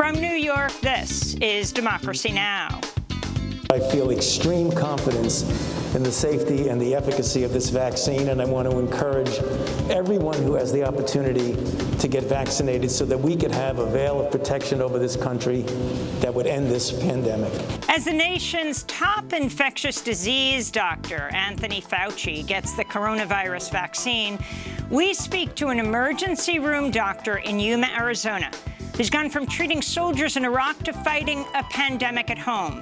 From New York, this is Democracy Now! I feel extreme confidence in the safety and the efficacy of this vaccine, and I want to encourage everyone who has the opportunity to get vaccinated so that we could have a veil of protection over this country that would end this pandemic. As the nation's top infectious disease doctor, Anthony Fauci, gets the coronavirus vaccine, we speak to an emergency room doctor in Yuma, Arizona, who's gone from treating soldiers in Iraq to fighting a pandemic at home.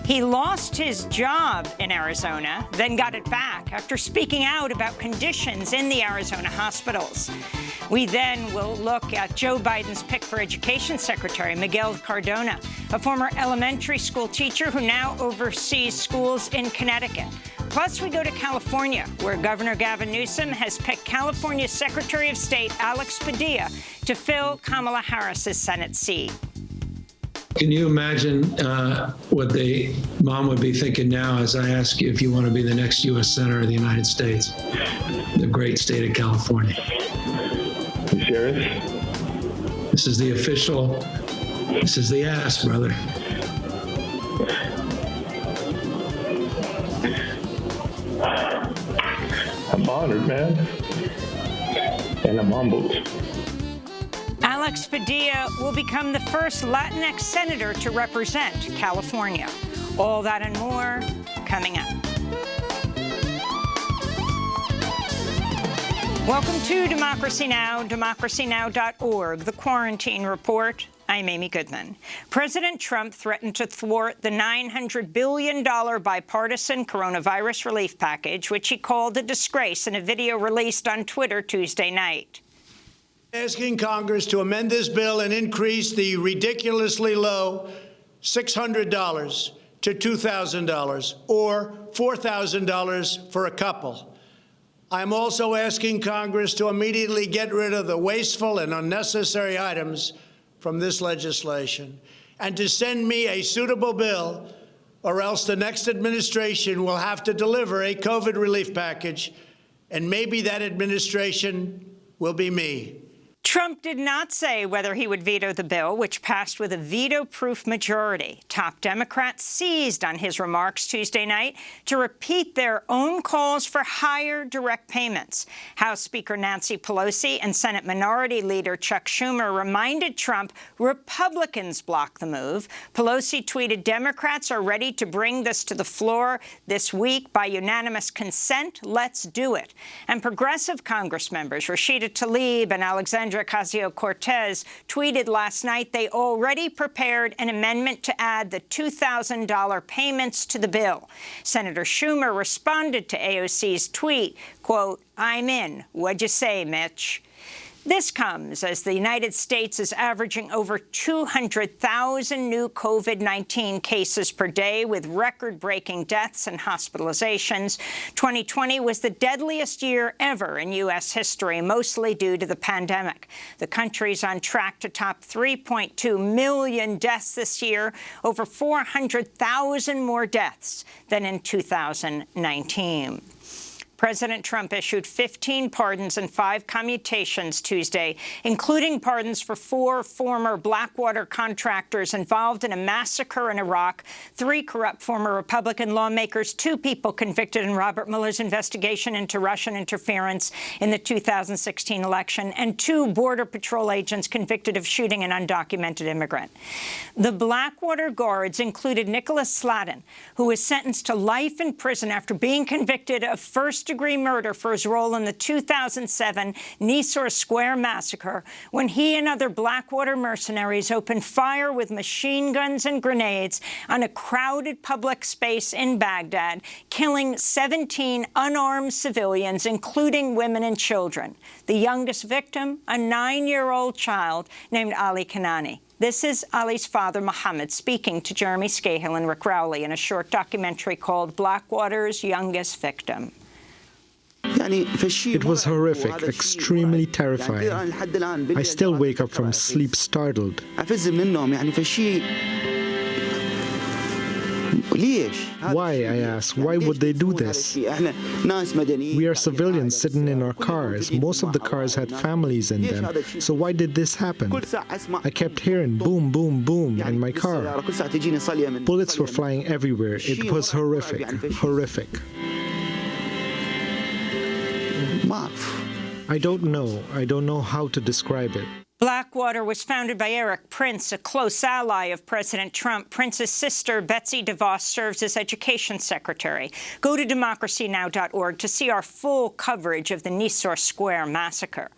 He lost his job in Arizona, then got it back after speaking out about conditions in the Arizona hospitals. We then will look at Joe Biden's pick for Education Secretary, Miguel Cardona, a former elementary school teacher who now oversees schools in Connecticut. Plus, we go to California, where Governor Gavin Newsom has picked California's Secretary of State, Alex Padilla, to fill Kamala Harris's Senate seat. Can you imagine what the mom would be thinking now as I ask you if you want to be the next U.S. Senator of the United States, the great state of California? You serious? This is the official, this is the ask, brother. I'm honored, man. And I'm humbled. Alex Padilla will become the first Latinx senator to represent California. All that and more coming up. Welcome to Democracy Now!, democracynow.org, the Quarantine Report. I'm Amy Goodman. President Trump threatened to thwart the $900 billion bipartisan coronavirus relief package, which he called a disgrace in a video released on Twitter Tuesday night. Asking Congress to amend this bill and increase the ridiculously low $600 to $2,000 or $4,000 for a couple. I'm also asking Congress to immediately get rid of the wasteful and unnecessary items from this legislation and to send me a suitable bill, or else the next administration will have to deliver a COVID relief package, and maybe that administration will be me. Trump did not say whether he would veto the bill, which passed with a veto-proof majority. Top Democrats seized on his remarks Tuesday night to repeat their own calls for higher direct payments. House Speaker Nancy Pelosi and Senate Minority Leader Chuck Schumer reminded Trump Republicans blocked the move. Pelosi tweeted, "Democrats are ready to bring this to the floor this week by unanimous consent. Let's do it." And progressive Congress members Rashida Tlaib and Alexandria Ocasio-Cortez tweeted last night they already prepared an amendment to add the $2,000 payments to the bill. Senator Schumer responded to AOC's tweet, quote, "I'm in. What'd you say, Mitch?" This comes as the United States is averaging over 200,000 new COVID-19 cases per day, with record-breaking deaths and hospitalizations. 2020 was the deadliest year ever in U.S. history, mostly due to the pandemic. The country's on track to top 3.2 million deaths this year, over 400,000 more deaths than in 2019. President Trump issued 15 pardons and 5 commutations Tuesday, including pardons for 4 former Blackwater contractors involved in a massacre in Iraq, 3 corrupt former Republican lawmakers, 2 people convicted in Robert Mueller's investigation into Russian interference in the 2016 election, and 2 Border Patrol agents convicted of shooting an undocumented immigrant. The Blackwater guards included Nicholas Sladden, who was sentenced to life in prison after being convicted of first-degree murder for his role in the 2007 Nisour Square massacre, when he and other Blackwater mercenaries opened fire with machine guns and grenades on a crowded public space in Baghdad, killing 17 unarmed civilians, including women and children. The youngest victim, a 9-year-old child named Ali Kanani. This is Ali's father, Mohammed, speaking to Jeremy Scahill and Rick Rowley in a short documentary called Blackwater's Youngest Victim. It was horrific, extremely terrifying. I still wake up from sleep startled. Why, I ask, why would they do this? We are civilians sitting in our cars. Most of the cars had families in them. So why did this happen? I kept hearing boom, boom, boom in my car. Bullets were flying everywhere. It was horrific, horrific. I don't know. I don't know how to describe it. Blackwater was founded by Eric Prince, a close ally of President Trump. Prince's sister, Betsy DeVos, serves as education secretary. Go to DemocracyNow.org to see our full coverage of the Nisour Square massacre.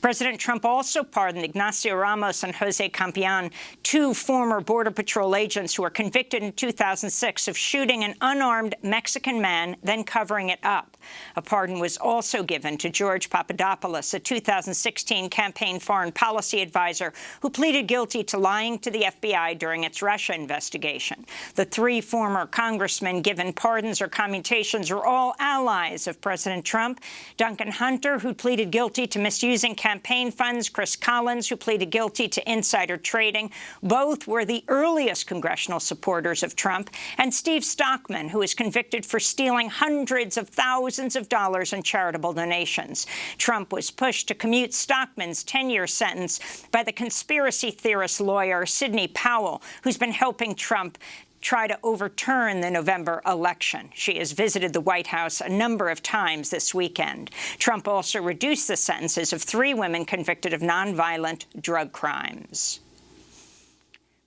President Trump also pardoned Ignacio Ramos and Jose Campion, two former Border Patrol agents who were convicted in 2006 of shooting an unarmed Mexican man, then covering it up. A pardon was also given to George Papadopoulos, a 2016 campaign foreign policy advisor who pleaded guilty to lying to the FBI during its Russia investigation. The three former congressmen given pardons or commutations are all allies of President Trump. Duncan Hunter, who pleaded guilty to misusing campaign funds, Chris Collins, who pleaded guilty to insider trading. Both were the earliest congressional supporters of Trump. And Steve Stockman, who is convicted for stealing hundreds of thousands of dollars in charitable donations. Trump was pushed to commute Stockman's 10-year sentence by the conspiracy theorist lawyer Sidney Powell, who's been helping Trump try to overturn the November election. She has visited the White House a number of times this weekend. Trump also reduced the sentences of 3 women convicted of nonviolent drug crimes.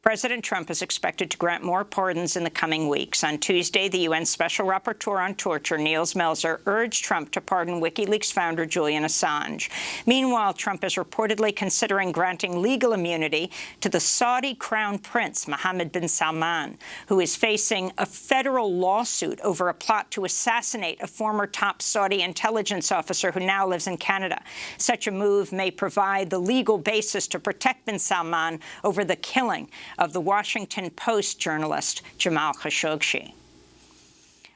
President Trump is expected to grant more pardons in the coming weeks. On Tuesday, the UN Special Rapporteur on Torture, Niels Melzer, urged Trump to pardon WikiLeaks founder Julian Assange. Meanwhile, Trump is reportedly considering granting legal immunity to the Saudi Crown Prince, Mohammed bin Salman, who is facing a federal lawsuit over a plot to assassinate a former top Saudi intelligence officer who now lives in Canada. Such a move may provide the legal basis to protect bin Salman over the killing of the Washington Post journalist Jamal Khashoggi.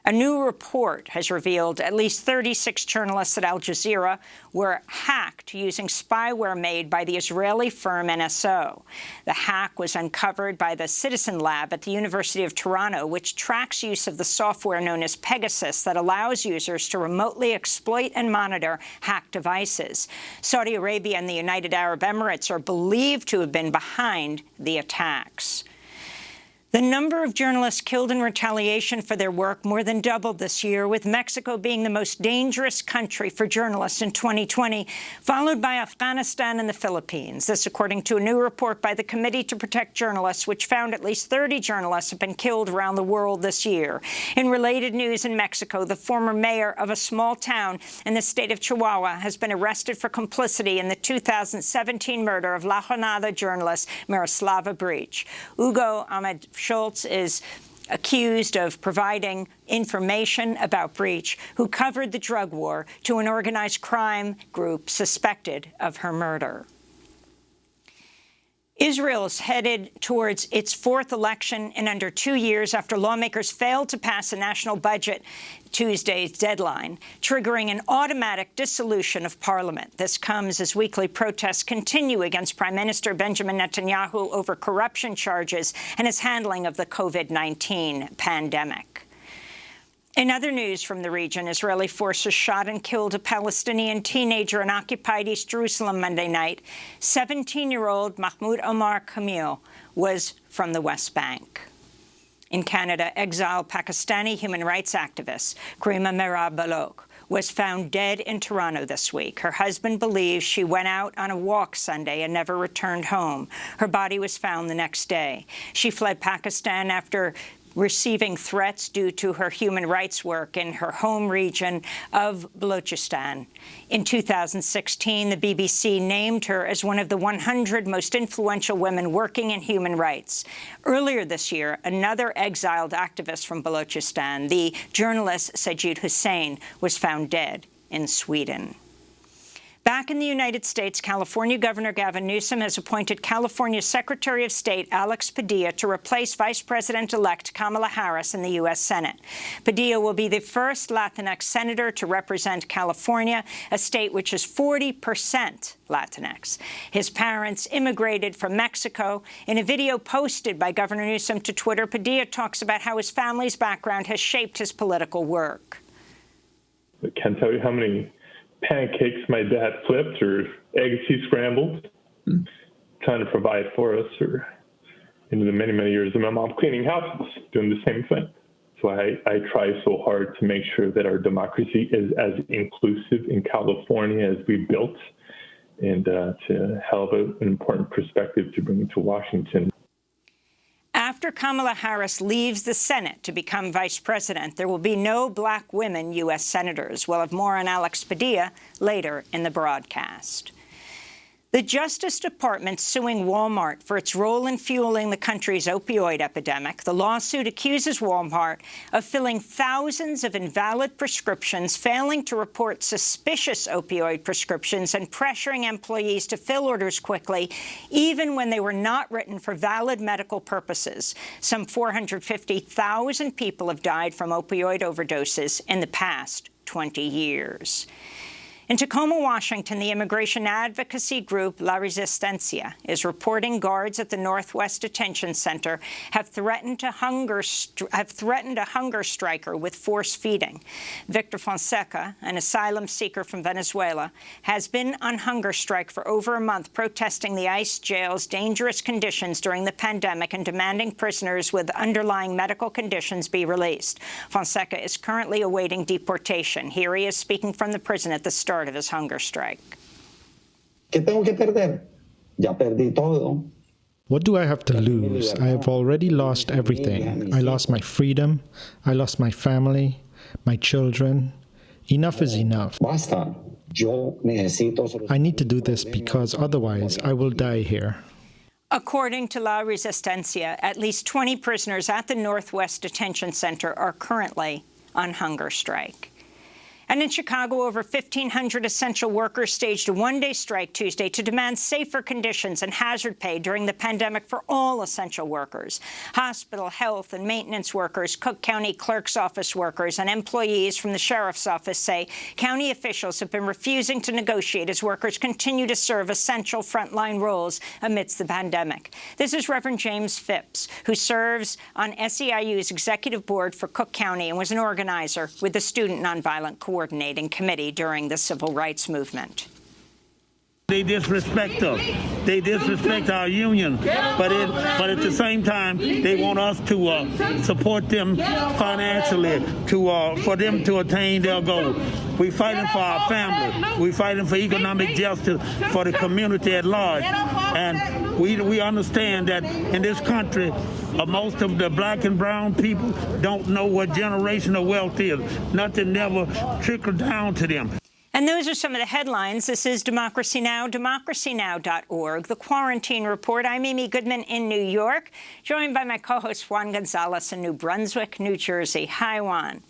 A new report has revealed at least 36 journalists at Al Jazeera were hacked using spyware made by the Israeli firm NSO. The hack was uncovered by the Citizen Lab at the University of Toronto, which tracks use of the software known as Pegasus that allows users to remotely exploit and monitor hacked devices. Saudi Arabia and the United Arab Emirates are believed to have been behind the attacks. The number of journalists killed in retaliation for their work more than doubled this year, with Mexico being the most dangerous country for journalists in 2020, followed by Afghanistan and the Philippines. This according to a new report by the Committee to Protect Journalists, which found at least 30 journalists have been killed around the world this year. In related news in Mexico, the former mayor of a small town in the state of Chihuahua has been arrested for complicity in the 2017 murder of La Jornada journalist Miroslava Breach. Hugo Ahmed Schultz is accused of providing information about Breach, who covered the drug war to an organized crime group suspected of her murder. Israel is headed towards its 4th election in under 2 years after lawmakers failed to pass a national budget Tuesday's deadline, triggering an automatic dissolution of parliament. This comes as weekly protests continue against Prime Minister Benjamin Netanyahu over corruption charges and his handling of the COVID-19 pandemic. In other news from the region, Israeli forces shot and killed a Palestinian teenager in occupied East Jerusalem Monday night. 17-year-old Mahmoud Omar Kamil was from the West Bank. In Canada, exiled Pakistani human rights activist Karima Merab Balok was found dead in Toronto this week. Her husband believes she went out on a walk Sunday and never returned home. Her body was found the next day. She fled Pakistan after receiving threats due to her human rights work in her home region of Balochistan. In 2016, the BBC named her as one of the 100 most influential women working in human rights. Earlier this year, another exiled activist from Balochistan, the journalist Sajid Hussain, was found dead in Sweden. Back in the United States, California Governor Gavin Newsom has appointed California Secretary of State Alex Padilla to replace Vice President-elect Kamala Harris in the U.S. Senate. Padilla will be the first Latinx senator to represent California, a state which is 40% Latinx. His parents immigrated from Mexico. In a video posted by Governor Newsom to Twitter, Padilla talks about how his family's background has shaped his political work. I can't tell you how many pancakes my dad flipped or eggs he scrambled, trying to provide for us, or into the many, many years of my mom cleaning houses, doing the same thing. So I try so hard to make sure that our democracy is as inclusive in California as we built, and to have an important perspective to bring to Washington. After Kamala Harris leaves the Senate to become vice president, there will be no black women U.S. senators. We'll have more on Alex Padilla later in the broadcast. The Justice Department suing Walmart for its role in fueling the country's opioid epidemic. The lawsuit accuses Walmart of filling thousands of invalid prescriptions, failing to report suspicious opioid prescriptions, and pressuring employees to fill orders quickly, even when they were not written for valid medical purposes. Some 450,000 people have died from opioid overdoses in the past 20 years. In Tacoma, Washington, the immigration advocacy group La Resistencia is reporting guards at the Northwest Detention Center have threatened a hunger striker with force feeding. Victor Fonseca, an asylum seeker from Venezuela, has been on hunger strike for over a month, protesting the ICE jail's dangerous conditions during the pandemic and demanding prisoners with underlying medical conditions be released. Fonseca is currently awaiting deportation. Here he is speaking from the prison at the start of his hunger strike. What do I have to lose? I have already lost everything. I lost my freedom. I lost my family, my children. Enough is enough. I need to do this because otherwise I will die here. According to La Resistencia, at least 20 prisoners at the Northwest Detention Center are currently on hunger strike. And in Chicago, over 1,500 essential workers staged a one-day strike Tuesday to demand safer conditions and hazard pay during the pandemic for all essential workers. Hospital, health, and maintenance workers, Cook County Clerk's Office workers, and employees from the Sheriff's Office say county officials have been refusing to negotiate as workers continue to serve essential frontline roles amidst the pandemic. This is Reverend James Phipps, who serves on SEIU's executive board for Cook County and was an organizer with the Student Nonviolent Coordinating Committee during the Civil Rights Movement. They disrespect us. They disrespect our union, but at the same time, they want us to support them financially for them to attain their goal. We're fighting for our family. We're fighting for economic justice for the community at large. And we understand that in this country, most of the black and brown people don't know what generational wealth is. Nothing never trickled down to them. And those are some of the headlines. This is Democracy Now!, democracynow.org. The Quarantine Report. I'm Amy Goodman in New York, joined by my co-host Juan Gonzalez in New Brunswick, New Jersey. Hi, Juan.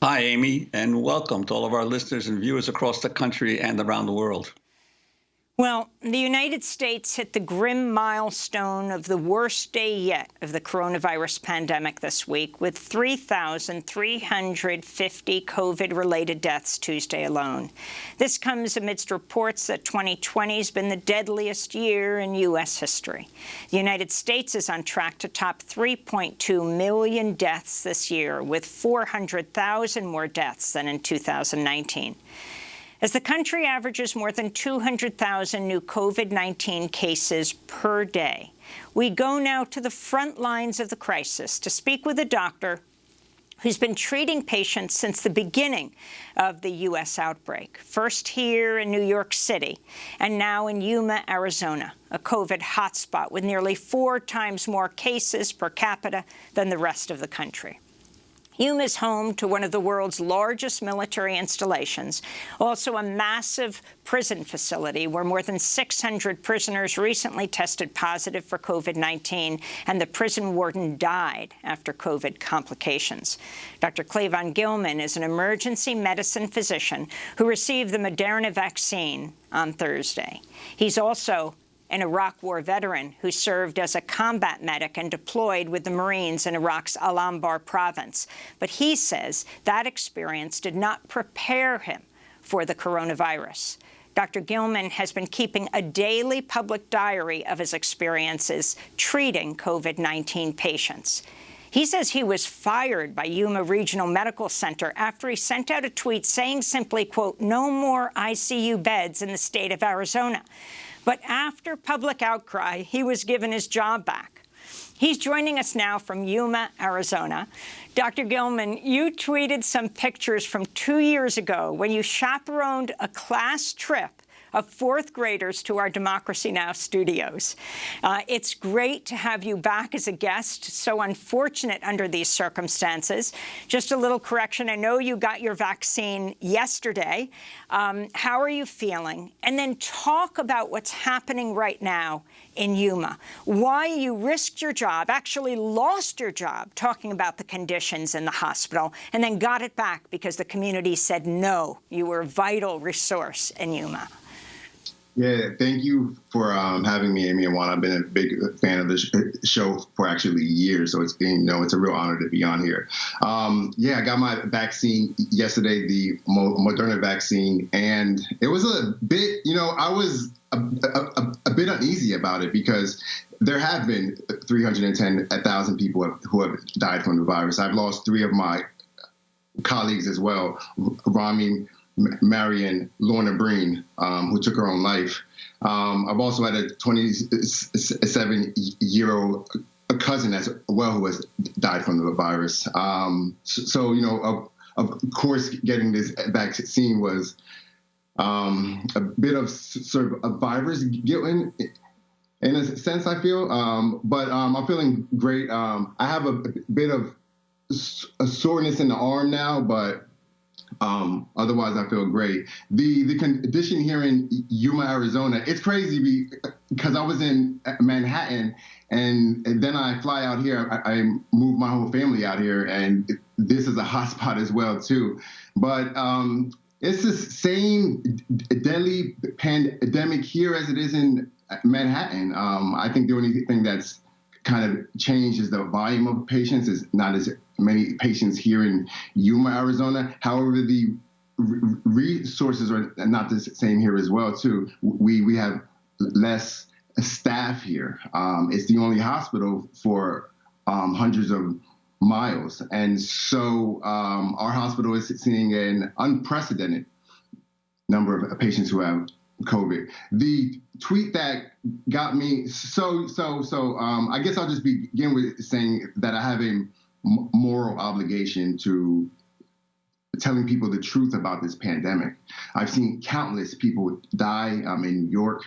Hi, Amy, and welcome to all of our listeners and viewers across the country and around the world. Well, the United States hit the grim milestone of the worst day yet of the coronavirus pandemic this week, with 3,350 COVID-related deaths Tuesday alone. This comes amidst reports that 2020 has been the deadliest year in U.S. history. The United States is on track to top 3.2 million deaths this year, with 400,000 more deaths than in 2019. As the country averages more than 200,000 new COVID-19 cases per day, we go now to the front lines of the crisis to speak with a doctor who's been treating patients since the beginning of the U.S. outbreak, first here in New York City and now in Yuma, Arizona, a COVID hotspot with nearly 4 times more cases per capita than the rest of the country. Yuma is home to one of the world's largest military installations, also a massive prison facility where more than 600 prisoners recently tested positive for COVID-19, and the prison warden died after COVID complications. Dr. Cleavon Gilman is an emergency medicine physician who received the Moderna vaccine on Thursday. He's also an Iraq War veteran who served as a combat medic and deployed with the Marines in Iraq's Al-Anbar province. But he says that experience did not prepare him for the coronavirus. Dr. Gilman has been keeping a daily public diary of his experiences treating COVID-19 patients. He says he was fired by Yuma Regional Medical Center after he sent out a tweet saying simply, quote, "No more ICU beds in the state of Arizona." But after public outcry, he was given his job back. He's joining us now from Yuma, Arizona. Dr. Gilman, you tweeted some pictures from 2 years ago when you chaperoned a class trip of fourth graders to our Democracy Now! Studios. It's great to have you back as a guest. So unfortunate under these circumstances. Just a little correction. I know you got your vaccine yesterday. How are you feeling? And then talk about what's happening right now in Yuma. Why you risked your job, actually lost your job, talking about the conditions in the hospital, and then got it back because the community said no. You were a vital resource in Yuma. Yeah, thank you for having me, Amy and Juan. I've been a big fan of this show for actually years, so it's it's a real honor to be on here. Yeah, I got my vaccine yesterday, the Moderna vaccine, and it was a bit, I was a bit uneasy about it because there have been 310,000 people who have died from the virus. I've lost 3 of my colleagues as well, Rami, Marion, Lorna Breen, who took her own life. I've also had a 27-year-old cousin as well who has died from the virus. So, of course, getting this vaccine was a bit of sort of a virus guilt in a sense, I feel. But I'm feeling great. I have a bit of a soreness in the arm now, but otherwise, I feel great. The condition here in Yuma, Arizona, it's crazy because I was in Manhattan and then I fly out here. I moved my whole family out here, and this is a hotspot as well, too. But it's the same deadly pandemic here as it is in Manhattan. I think the only thing that's kind of changed is the volume of patients. It's not as many patients here in Yuma, Arizona. However, the resources are not the same here as well, too. We have less staff here. It's the only hospital for hundreds of miles. And so our hospital is seeing an unprecedented number of patients who have COVID. The tweet that got me, I guess I'll just begin with saying that I have a moral obligation to telling people the truth about this pandemic. I've seen countless people die in New York,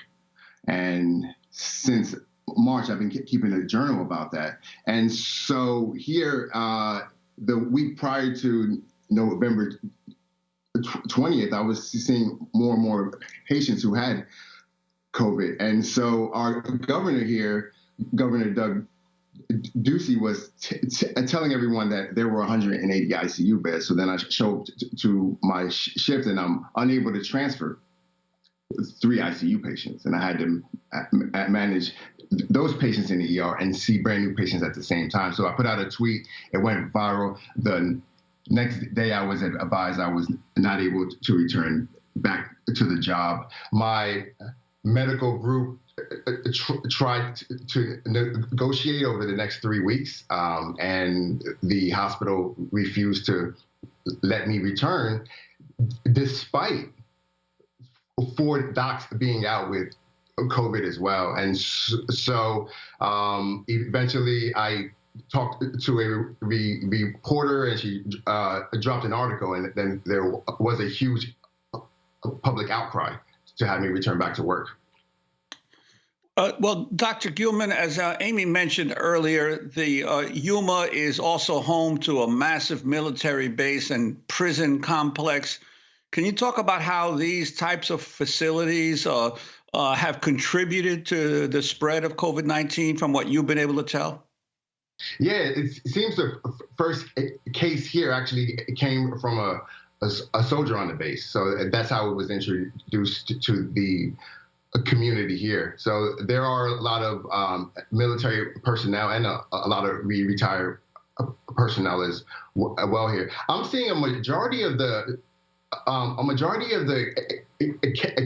and since March, I've been keeping a journal about that. And so here, the week prior to November 20th, I was seeing more and more patients who had COVID. And so our governor here, Governor Doug Ducey, was telling everyone that there were 180 ICU beds. So then I show up to my shift and I'm unable to transfer 3 ICU patients. And I had to manage those patients in the ER and see brand new patients at the same time. So I put out a tweet. It went viral. The next day I was advised I was not able to return back to the job. My medical group tried to negotiate over the next 3 weeks, and the hospital refused to let me return, despite 4 docs being out with COVID as well. And so eventually I talked to a reporter, and she dropped an article, and then there was a huge public outcry to have me return back to work. Well, Dr. Gilman, as Amy mentioned earlier, the Yuma is also home to a massive military base and prison complex. Can you talk about how these types of facilities have contributed to the spread of COVID-19 from what you've been able to tell? Yeah, it seems the first case here actually came from a soldier on the base. So that's how it was introduced to the community here. So there are a lot of military personnel and a lot of retired personnel as well here. I'm seeing a majority of the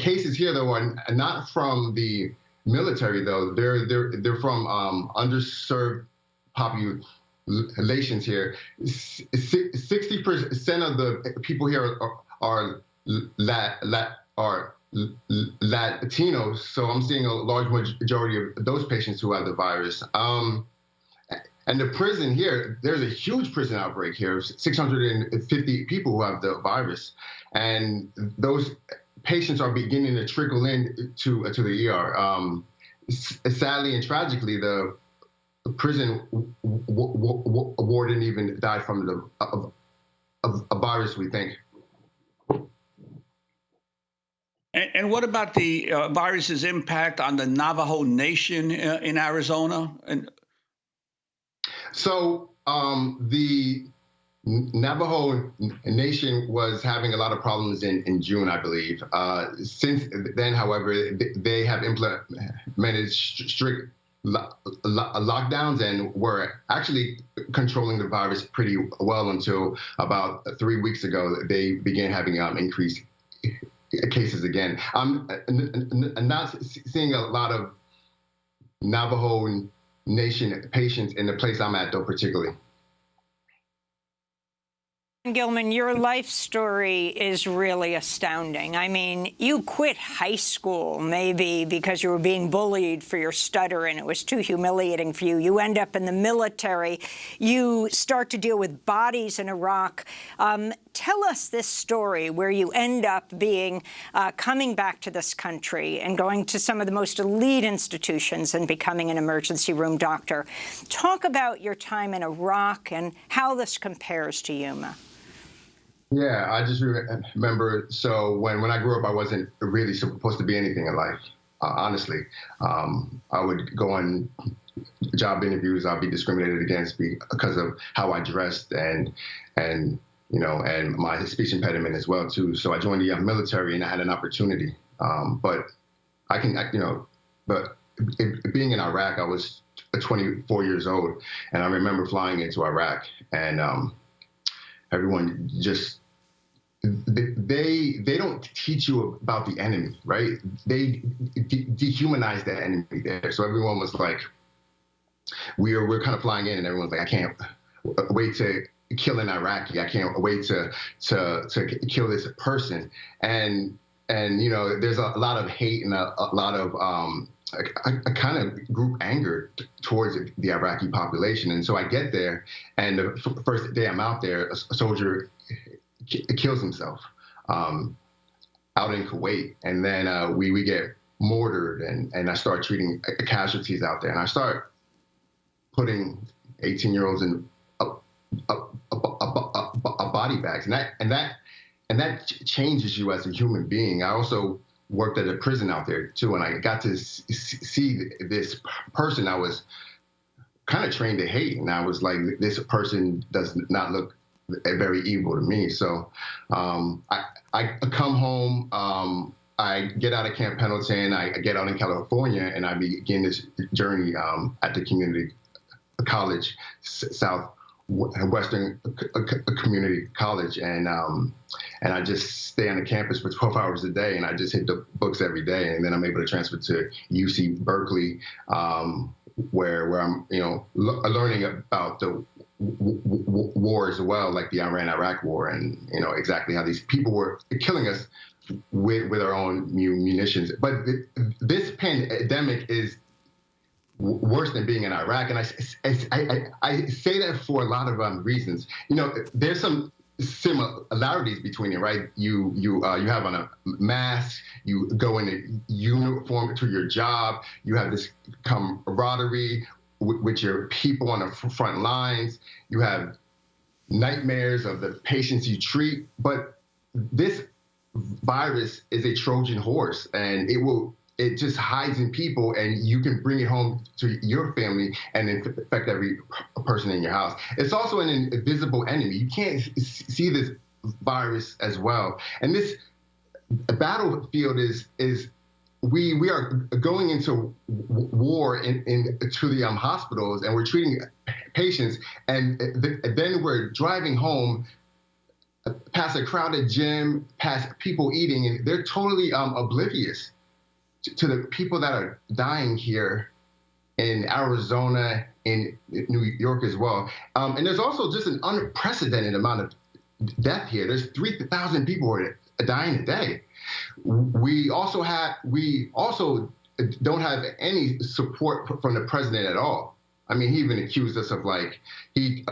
cases here, though, are not from the military, though. They're from underserved populations here. 60% of the people here are Latinos, so I'm seeing a large majority of those patients who have the virus. And the prison here, there's a huge prison outbreak here, 650 people who have the virus. And those patients are beginning to trickle in to the ER. Sadly and tragically, the prison warden even died from a virus, we think. And what about the virus's impact on the Navajo Nation in Arizona? So the Navajo Nation was having a lot of problems in June, I believe. Since then, however, they have implemented strict lockdowns and were actually controlling the virus pretty well until about 3 weeks ago. They began having increased cases again. I'm not seeing a lot of Navajo Nation patients in the place I'm at, though, particularly. Gilman, your life story is really astounding. I mean, you quit high school maybe because you were being bullied for your stutter and it was too humiliating for you. You end up in the military. You start to deal with bodies in Iraq. Tell us this story where you end up being coming back to this country and going to some of the most elite institutions and becoming an emergency room doctor. Talk about your time in Iraq and how this compares to Yuma. Yeah, I just remember, so when I grew up, I wasn't really supposed to be anything in life, honestly. I would go on job interviews, I'd be discriminated against because of how I dressed and my speech impediment as well, too. So I joined the military and I had an opportunity. But being in Iraq, I was 24 years old, and I remember flying into Iraq, and everyone just, they don't teach you about the enemy, right? They dehumanize that enemy there. So everyone was like, we're kind of flying in, and everyone's like, I can't wait to kill an Iraqi. I can't wait to kill this person. And there's a lot of hate and a lot of a kind of group anger towards the Iraqi population. And so I get there, and the first day I'm out there, a soldier kills himself out in Kuwait. And then we get mortared, and I start treating casualties out there. And I start putting 18-year-olds in body bags. And that changes you as a human being. I also worked at a prison out there too, and I got to see this person I was kind of trained to hate, and I was like, this person does not look very evil to me. So I come home, I get out of Camp Pendleton, I get out in California, and I begin this journey at the community college, Southwestern Community College, and I just stay on the campus for 12 hours a day, and I just hit the books every day, and then I'm able to transfer to UC Berkeley, where I'm learning about the war as well, like the Iran-Iraq war, and exactly how these people were killing us with our own munitions. But this pandemic is worse than being in Iraq, and I say that for a lot of reasons. There's some similarities between it, right? You have on a mask, you go in a uniform to your job, you have this camaraderie with your people on the front lines, you have nightmares of the patients you treat, but this virus is a Trojan horse, and it just hides in people, and you can bring it home to your family and infect every person in your house. It's also an invisible enemy. You can't see this virus as well. And this battlefield is we are going into war into the hospitals, and we're treating patients, and then we're driving home past a crowded gym, past people eating, and they're totally oblivious to the people that are dying here in Arizona, in New York as well. And there's also just an unprecedented amount of death here. There's 3,000 people who are dying a day. We also don't have any support from the president at all. I mean, he even accused us of he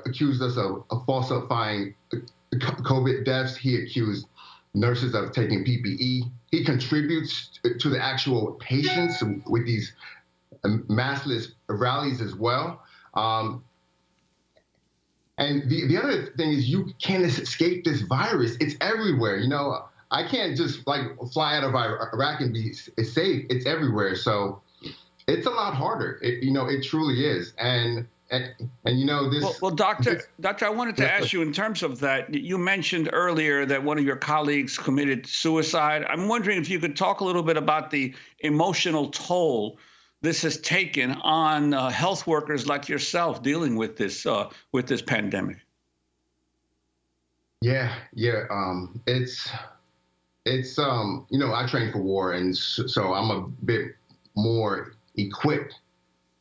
accused us of falsifying COVID deaths. He accused nurses of taking PPE. He contributes to the actual patients with these massless rallies as well. And the other thing is, you can't escape this virus. It's everywhere. You know, I can't just fly out of Iraq and be safe. It's everywhere. So it's a lot harder. It truly is. And this. Well, Doctor, I wanted to ask you, in terms of that, you mentioned earlier that one of your colleagues committed suicide. I'm wondering if you could talk a little bit about the emotional toll this has taken on health workers like yourself dealing with this pandemic. Yeah. It's I trained for war, and so I'm a bit more equipped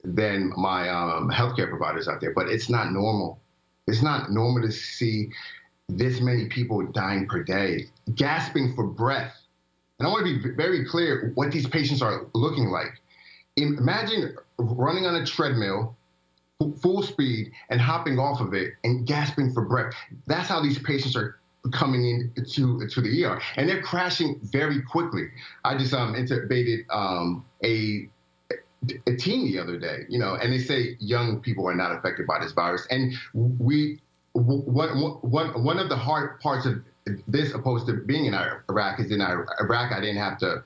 than my healthcare providers out there, but it's not normal. It's not normal to see this many people dying per day, gasping for breath. And I want to be very clear what these patients are looking like. Imagine running on a treadmill, full speed, and hopping off of it and gasping for breath. That's how these patients are coming in to the ER, and they're crashing very quickly. I just intubated a teen the other day, and they say young people are not affected by this virus. And one of the hard parts of this, opposed to being in Iraq, is in Iraq I didn't have to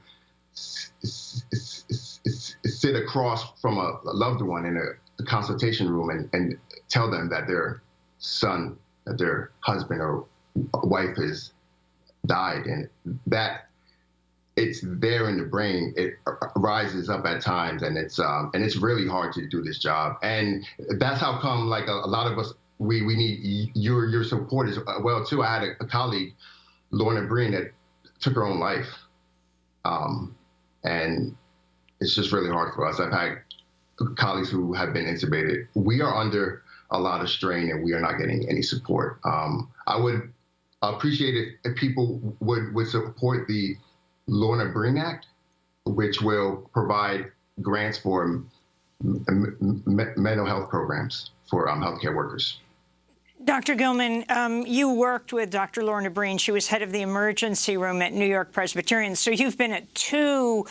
sit across from a loved one in a consultation room and tell them that their son, that their husband or wife has died, and that it's there in the brain. It rises up at times, and it's really hard to do this job. And that's how come, a lot of us, we need your support as well too. I had a colleague, Lorna Breen, that took her own life, and it's just really hard for us. I've had colleagues who have been intubated. We are under a lot of strain, and we are not getting any support. I would appreciate it if people would support the Lorna Breen Act, which will provide grants for mental health programs for healthcare workers. Dr. Gilman, you worked with Dr. Lorna Breen. She was head of the emergency room at New York Presbyterian. So you've been at two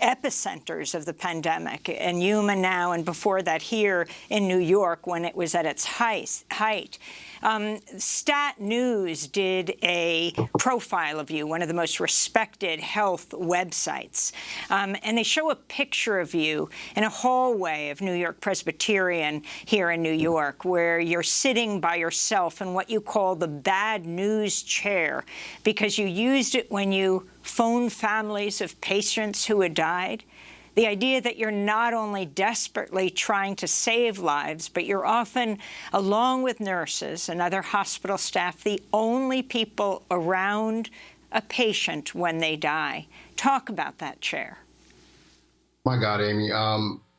epicenters of the pandemic, in Yuma now, and before that here in New York when it was at its height. Stat News did a profile of you, one of the most respected health websites, and they show a picture of you in a hallway of New York Presbyterian here in New York, where you're sitting by yourself in what you call the bad news chair, because you used it when you phoned families of patients who had died. The idea that you're not only desperately trying to save lives, but you're often, along with nurses and other hospital staff, the only people around a patient when they die. Talk about that chair. My God, Amy,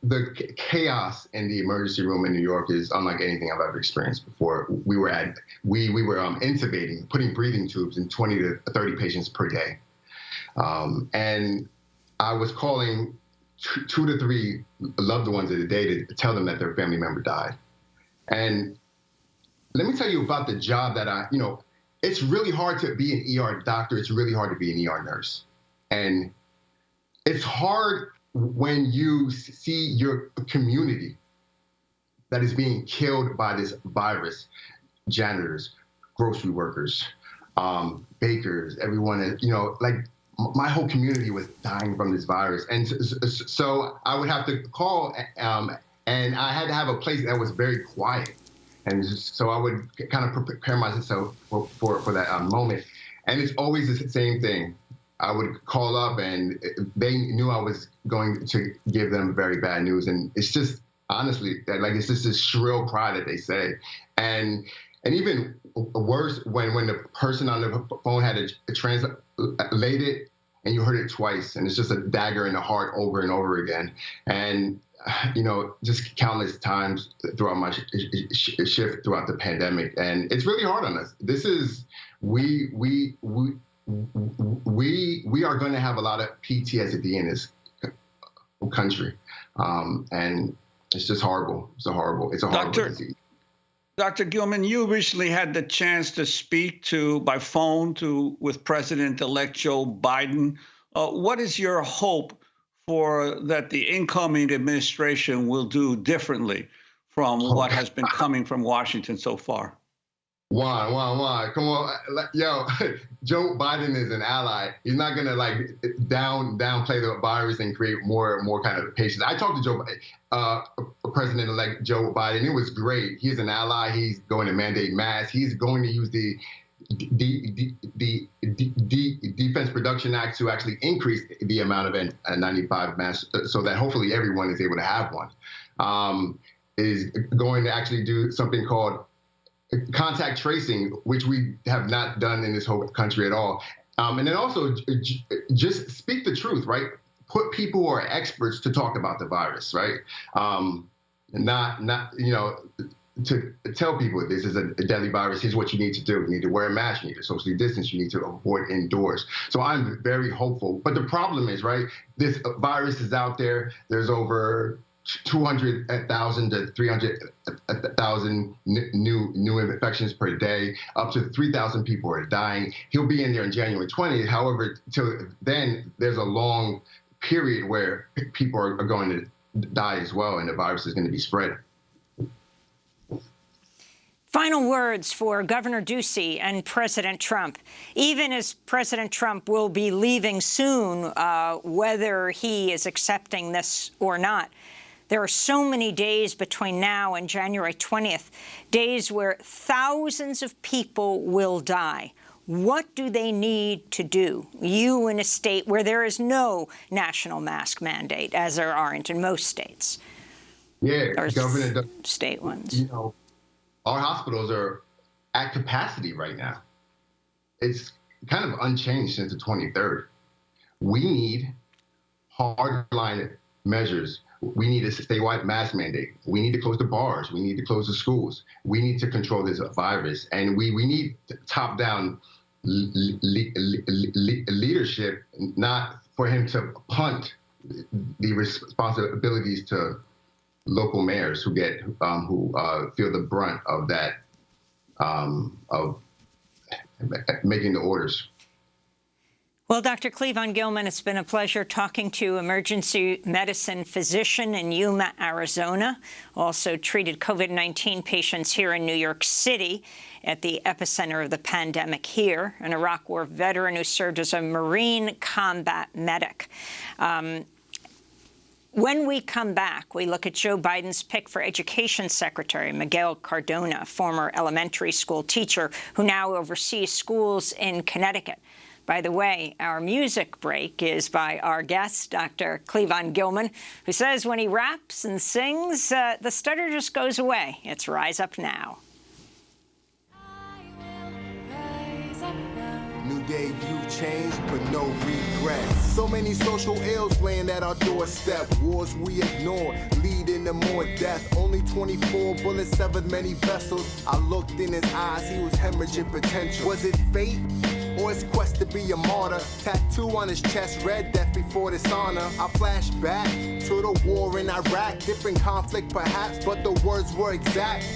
the chaos in the emergency room in New York is unlike anything I've ever experienced before. We were intubating, putting breathing tubes in 20 to 30 patients per day. And I was calling 2 to 3 loved ones a day to tell them that their family member died. And let me tell you about the job that it's really hard to be an ER doctor. It's really hard to be an ER nurse. And it's hard when you see your community that is being killed by this virus. Janitors, grocery workers, bakers, everyone, like my whole community was dying from this virus. And so I would have to call, and I had to have a place that was very quiet. And so I would kind of prepare myself for that moment. And it's always the same thing. I would call up and they knew I was going to give them very bad news. And it's just, honestly, like it's just this shrill cry that they say. And even worse, when the person on the phone had to translate it and you heard it twice, and it's just a dagger in the heart over and over again. And, just countless times throughout my shift throughout the pandemic. And it's really hard on us. This is, we are going to have a lot of PTSD in this country. And it's just horrible. It's a horrible disease. Dr. Gilman, you recently had the chance to speak by phone with President-elect Joe Biden. What is your hope for that the incoming administration will do differently from what has been coming from Washington so far? Why? Come on, yo, Joe Biden is an ally. He's not gonna downplay the virus and create more kind of patience. I talked to President-elect Joe Biden. It was great. He's an ally. He's going to mandate masks. He's going to use the Defense Production Act to actually increase the amount of N95 masks so that hopefully everyone is able to have one. Is going to actually do something called contact tracing, which we have not done in this whole country at all. And then also just speak the truth, right? Put people who are experts to talk about the virus, right? Not to tell people this is a deadly virus, here's what you need to do. You need to wear a mask, you need to socially distance, you need to avoid indoors. So I'm very hopeful. But the problem is, right, this virus is out there. There's over 200,000 to 300,000 new infections per day. Up to 3,000 people are dying. He'll be in there on January 20th. However, till then, there's a long period where people are going to die as well, and the virus is going to be spread. Final words for Governor Ducey and President Trump. Even as President Trump will be leaving soon, whether he is accepting this or not, there are so many days between now and January 20th, days where thousands of people will die. What do they need to do? You in a state where there is no national mask mandate, as there aren't in most states. Yeah, or Governor, state ones. Our hospitals are at capacity right now. It's kind of unchanged since the 23rd. We need hardline measures. We need a statewide mask mandate. We need to close the bars. We need to close the schools. We need to control this virus. And we need top-down leadership, not for him to punt the responsibilities to local mayors who feel the brunt of that, of making the orders. Well, Dr. Cleavon Gilman, it's been a pleasure talking to emergency medicine physician in Yuma, Arizona. Also treated COVID-19 patients here in New York City at the epicenter of the pandemic here, an Iraq War veteran who served as a Marine combat medic. When we come back, we look at Joe Biden's pick for Education Secretary, Miguel Cardona, former elementary school teacher who now oversees schools in Connecticut. By the way, our music break is by our guest, Dr. Cleavon Gilman, who says when he raps and sings, the stutter just goes away. It's Rise Up Now. New day, you've changed, but no regrets. So many social ills laying at our doorstep. Wars we ignore, leading to more death. Only 24 bullets severed many vessels. I looked in his eyes, he was hemorrhaging potential. Was it fate? Or his quest to be a martyr? Tattoo on his chest, red death before dishonor. I flash back to the war in Iraq. Different conflict perhaps, but the words were exact.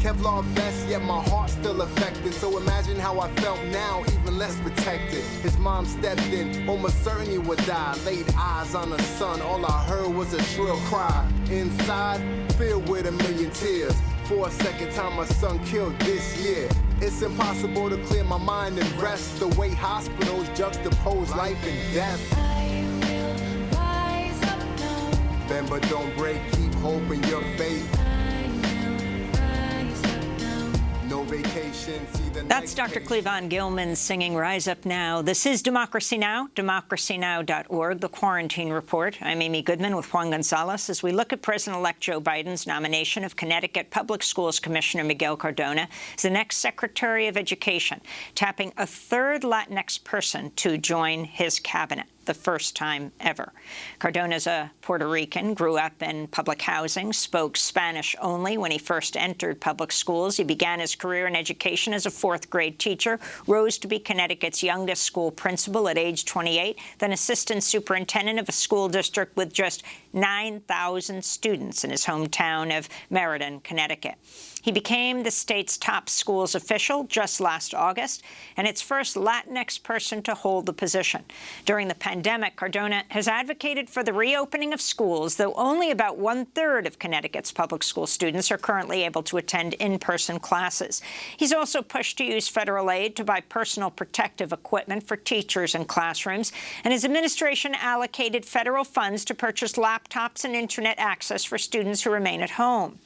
Kevlar vest, yet my heart's still affected. So imagine how I felt now, even less protected. His mom stepped in, almost certain he would die. Laid eyes on her son, all I heard was a shrill cry. Inside, filled with a million tears. For a second time, my son killed this year. It's impossible to clear my mind and rest. The way hospitals juxtapose life and death. I will rise up now. Bend but don't break, keep hope in your faith. I will rise up now. No vacation, see the That's Dr. Cleavon Gilman singing Rise Up Now. This is Democracy Now!, democracynow.org, the Quarantine Report. I'm Amy Goodman with Juan Gonzalez as we look at President-elect Joe Biden's nomination of Connecticut Public Schools Commissioner Miguel Cardona as the next Secretary of Education, tapping a third Latinx person to join his cabinet. The first time ever. Cardona's a Puerto Rican, grew up in public housing, spoke Spanish only when he first entered public schools. He began his career in education as a fourth-grade teacher, rose to be Connecticut's youngest school principal at age 28, then assistant superintendent of a school district with just 9,000 students in his hometown of Meriden, Connecticut. He became the state's top schools official just last August, and its first Latinx person to hold the position. During the pandemic, Cardona has advocated for the reopening of schools, though only about 1/3 of Connecticut's public school students are currently able to attend in-person classes. He's also pushed to use federal aid to buy personal protective equipment for teachers and classrooms, and his administration allocated federal funds to purchase laptops and internet access for students who remain at home.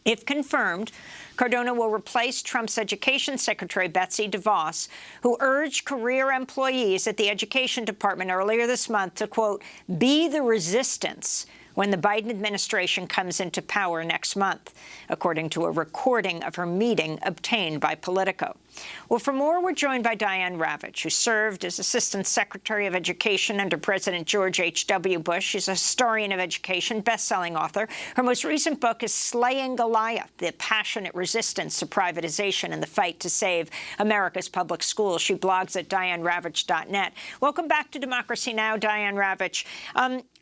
If confirmed, Cardona will replace Trump's Education Secretary Betsy DeVos, who urged career employees at the Education Department earlier this month to, quote, be the resistance when the Biden administration comes into power next month, according to a recording of her meeting obtained by Politico. Well, for more, we're joined by Diane Ravitch, who served as Assistant Secretary of Education under President George H.W. Bush. She's a historian of education, best-selling author. Her most recent book is Slaying Goliath, the passionate resistance to privatization and the fight to save America's public schools. She blogs at DianeRavitch.net. Welcome back to Democracy Now!, Diane Ravitch.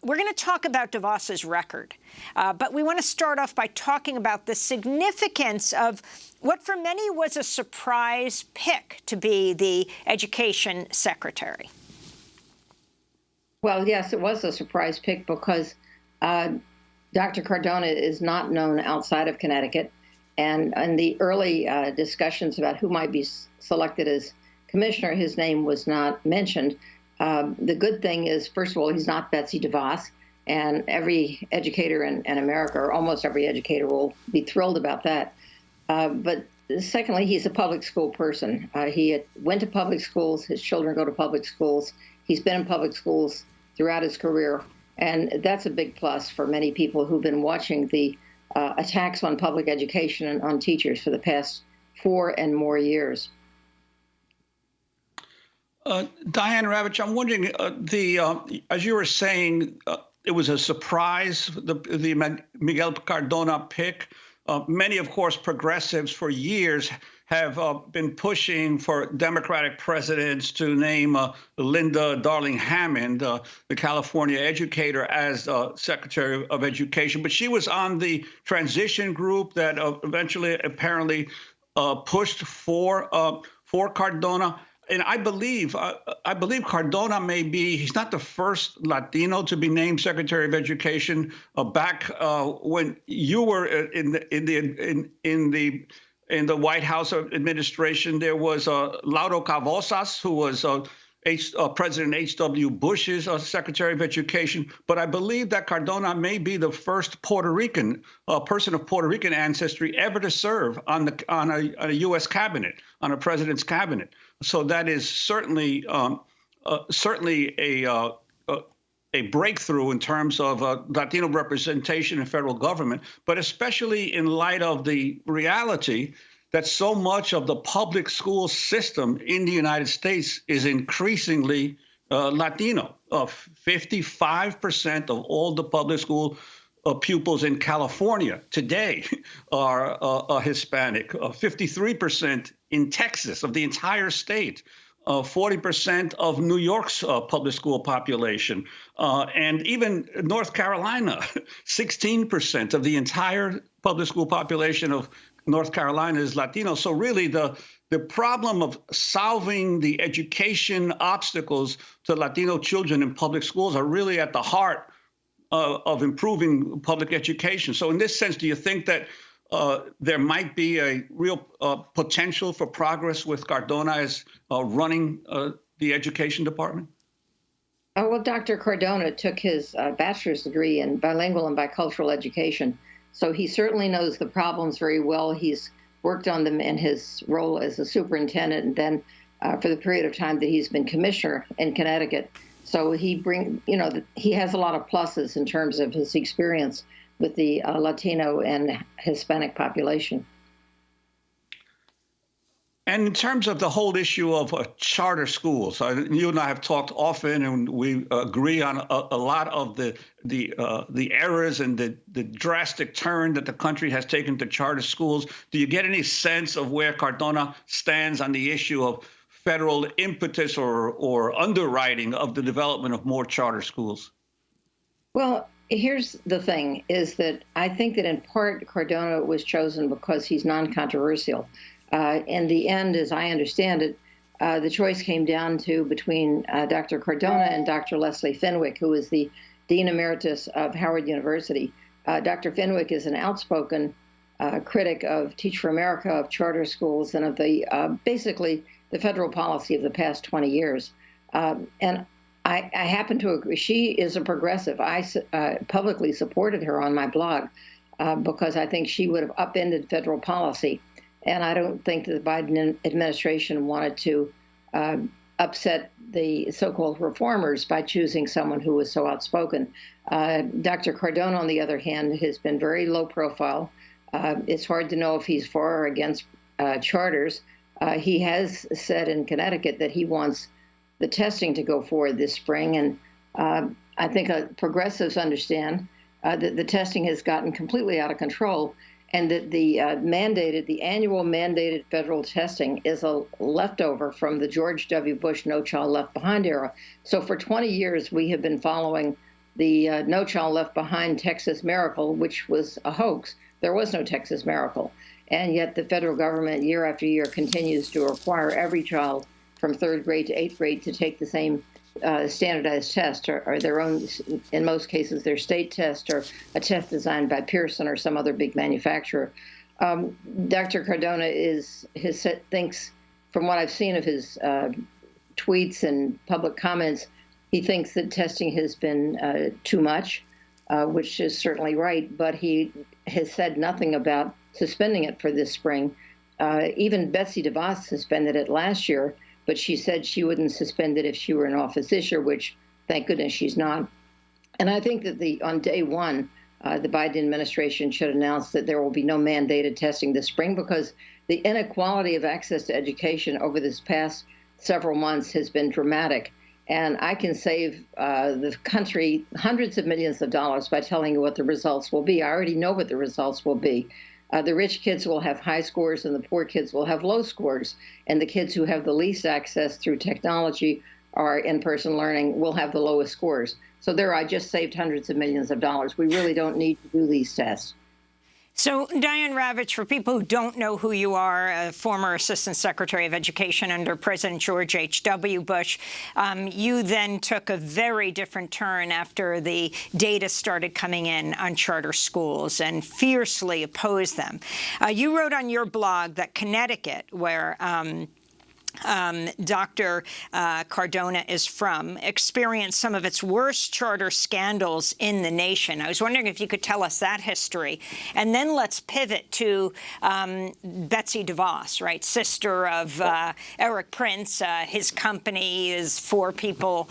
We're going to talk about DeVos's record, but we want to start off by talking about the significance of what for many was a surprise pick to be the education secretary. Well, yes, it was a surprise pick because Dr. Cardona is not known outside of Connecticut. And in the early discussions about who might be selected as commissioner, his name was not mentioned. The good thing is, first of all, he's not Betsy DeVos, and every educator in America, or almost every educator, will be thrilled about that. But secondly, he's a public school person. He went to public schools. His children go to public schools. He's been in public schools throughout his career, and that's a big plus for many people who've been watching the attacks on public education and on teachers for the past 4 and more years. Diane Ravitch, I'm wondering, as you were saying, it was a surprise, the Miguel Cardona pick. Many, of course, progressives for years have been pushing for Democratic presidents to name Linda Darling-Hammond, the California educator, as Secretary of Education. But she was on the transition group that eventually apparently pushed for Cardona. And I believe Cardona may be, he's not the first Latino to be named Secretary of Education. Back when you were in the White House administration, there was Lauro Cavazos, who was President H.W. Bush's Secretary of Education. But I believe that Cardona may be the first Puerto Rican person of Puerto Rican ancestry ever to serve on a U.S. cabinet, on a president's cabinet. So that is certainly a breakthrough in terms of Latino representation in federal government, but especially in light of the reality that so much of the public school system in the United States is increasingly Latino. 55% of all the public school pupils in California today are Hispanic, 53% in Texas of the entire state. 40% of New York's public school population, and even North Carolina, 16% of the entire public school population of North Carolina is Latino. So really the problem of solving the education obstacles to Latino children in public schools are really at the heart of improving public education. So in this sense, do you think that there might be a real potential for progress with Cardona as running the education department? Well, Dr. Cardona took his bachelor's degree in bilingual and bicultural education, so he certainly knows the problems very well. He's worked on them in his role as a superintendent, and then for the period of time that he's been commissioner in Connecticut. So he has a lot of pluses in terms of his experience with the Latino and Hispanic population. And in terms of the whole issue of charter schools, you and I have talked often, and we agree on a lot of the errors and the drastic turn that the country has taken to charter schools. Do you get any sense of where Cardona stands on the issue of federal impetus or underwriting of the development of more charter schools? Well, here's the thing, is that I think that in part Cardona was chosen because he's non-controversial. In the end, as I understand it, the choice came down to between Dr. Cardona and Dr. Leslie Fenwick, who is the Dean Emeritus of Howard University. Dr. Fenwick is an outspoken critic of Teach for America, of charter schools, and of the basically the federal policy of the past 20 years. And I happen to agree. She is a progressive. I publicly supported her on my blog because I think she would have upended federal policy. And I don't think that the Biden administration wanted to upset the so-called reformers by choosing someone who was so outspoken. Dr. Cardona, on the other hand, has been very low profile. It's hard to know if he's for or against charters. He has said in Connecticut that he wants the testing to go forward this spring. And I think progressives understand that the testing has gotten completely out of control, and that the annual mandated federal testing is a leftover from the George W. Bush No Child Left Behind era. So for 20 years, we have been following the No Child Left Behind Texas Miracle, which was a hoax. There was no Texas Miracle. And yet the federal government year after year continues to require every child from 3rd grade to 8th grade to take the same standardized test, or their own, in most cases, their state test, or a test designed by Pearson or some other big manufacturer. Dr. Cardona thinks, from what I've seen of his tweets and public comments, he thinks that testing has been too much, which is certainly right, but he has said nothing about suspending it for this spring. Even Betsy DeVos suspended it last year, but she said she wouldn't suspend it if she were in office this year, which, thank goodness, she's not. And I think that on day one, the Biden administration should announce that there will be no mandated testing this spring, because the inequality of access to education over this past several months has been dramatic. And I can save the country hundreds of millions of dollars by telling you what the results will be. I already know what the results will be. The rich kids will have high scores and the poor kids will have low scores. And the kids who have the least access through technology or in-person learning will have the lowest scores. So there, I just saved hundreds of millions of dollars. We really don't need to do these tests. So, Diane Ravitch, for people who don't know who you are, a former Assistant Secretary of Education under President George H.W. Bush, you then took a very different turn after the data started coming in on charter schools and fiercely opposed them. You wrote on your blog that Connecticut, where Dr. Cardona is from, experienced some of its worst charter scandals in the nation. I was wondering if you could tell us that history. And then let's pivot to Betsy DeVos, right, sister of Eric Prince. His company is 4 people,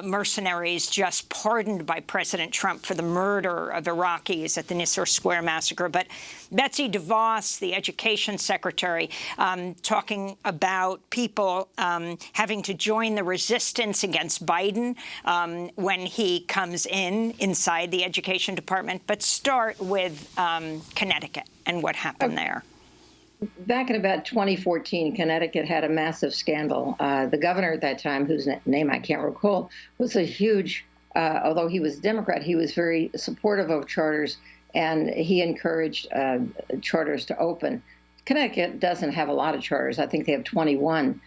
mercenaries, just pardoned by President Trump for the murder of Iraqis at the Nisour Square massacre. But Betsy DeVos, the education secretary, talking about people having to join the resistance against Biden when he comes inside the education department. But start with Connecticut and what happened there. Back in about 2014, Connecticut had a massive scandal. The governor at that time, whose name I can't recall, was a huge, although he was a Democrat, he was very supportive of charters, and he encouraged charters to open. Connecticut doesn't have a lot of charters. I think they have 21,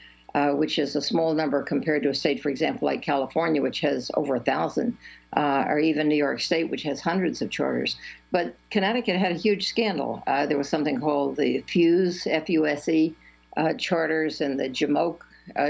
which is a small number compared to a state, for example, like California, which has over 1,000, or even New York State, which has hundreds of charters. But Connecticut had a huge scandal. There was something called the FUSE, F-U-S-E, charters and the JAMOC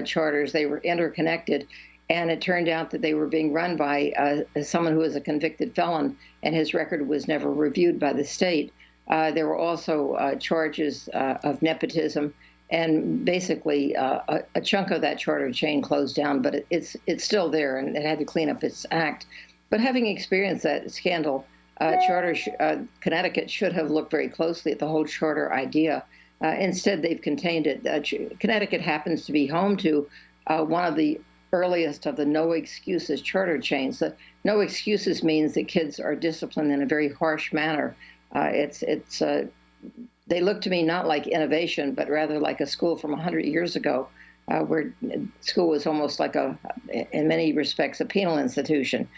charters. They were interconnected, and it turned out that they were being run by someone who was a convicted felon, and his record was never reviewed by the state. There were also charges of nepotism, and basically a chunk of that charter chain closed down, but it's still there, and it had to clean up its act. But having experienced that scandal, Connecticut should have looked very closely at the whole charter idea. Instead, they've contained it. Connecticut happens to be home to one of the earliest of the no excuses charter chains. The no excuses means that kids are disciplined in a very harsh manner. They look to me not like innovation, but rather like a school from 100 years ago, where school was almost like in many respects, a penal institution.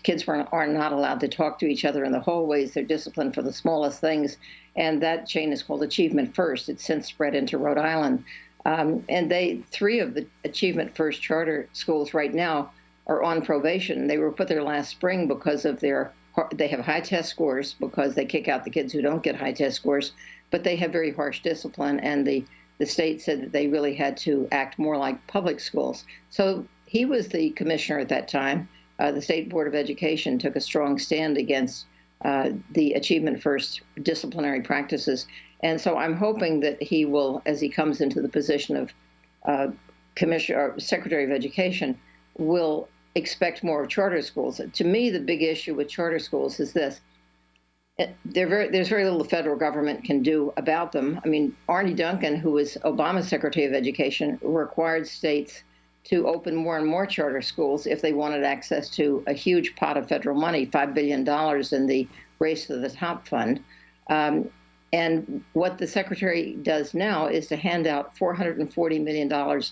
Kids are not allowed to talk to each other in the hallways. They're disciplined for the smallest things. And that chain is called Achievement First. It's since spread into Rhode Island. And 3 of the Achievement First charter schools right now are on probation. They were put there last spring because of they have high test scores because they kick out the kids who don't get high test scores, but they have very harsh discipline, and the state said that they really had to act more like public schools. So he was the commissioner at that time. The State Board of Education took a strong stand against the Achievement First disciplinary practices. And so I'm hoping that he will, as he comes into the position of Commissioner or Secretary of Education, will expect more of charter schools. To me, the big issue with charter schools is this. There's very little the federal government can do about them. I mean, Arne Duncan, who was Obama's Secretary of Education, required states to open more and more charter schools if they wanted access to a huge pot of federal money, $5 billion in the Race to the Top fund. And what the Secretary does now is to hand out $440 million